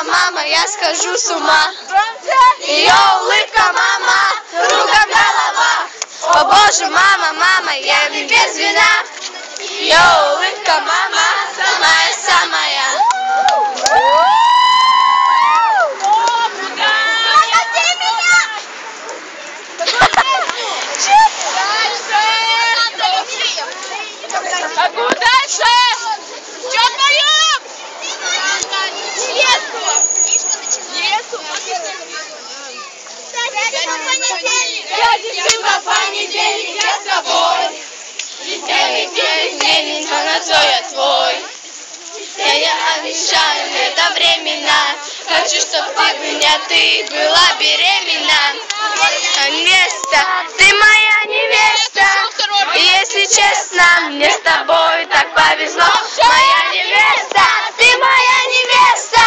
мама, я схожу с ума. Ее улыбка, мама, кругом голова. О боже, мама, мама, я без вина. Ее улыбка, мама, самая-самая. Какую дальше? Что поем? Невесту. Пятница, понедельник, я с тобой. День, но на все я твой. Я не обещаю, это временно. Хочу, чтоб ты была беременна. Невеста, ты моя невеста. И если честно, мне с тобой так повезло. Моя невеста, ты моя невеста.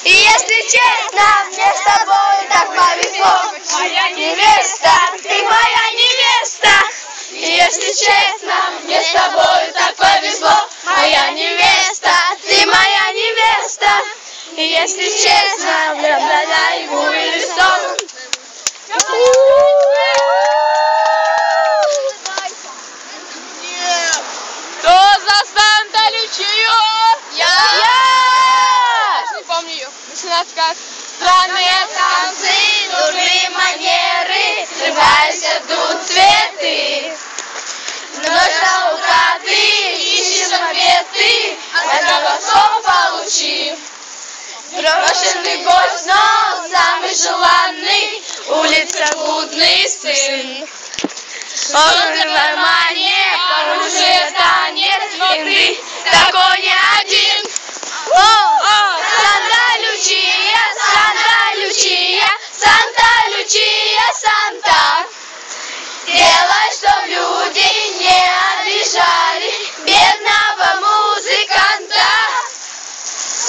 И если честно, мне с тобой так повезло. Моя невеста, ты моя невеста. И если честно, мне с тобой так повезло. Моя невеста, ты моя невеста. И если честно, бля-бля-бля, ему или сон. Кто за Санта Лючию? Я! Не помню ее. Начинается как странные Танцы, дурные манеры, срывайся, тут цветы. Ночь наука, ты ищешь ответы, от голосов получи. Брошенный гость, но самый желанный, улица блудный сын. Он в кармане, оружие танец, и ты такой не один. Санта Лючия, Санта Лючия, Санта Лючия, Санта. Делай, чтоб люди не обижали бедного музыканта.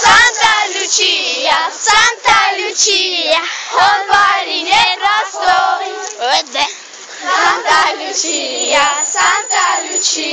Санта Лючия, Санта Лючия, он парень непростой. Санта Лючия, Санта Лючия.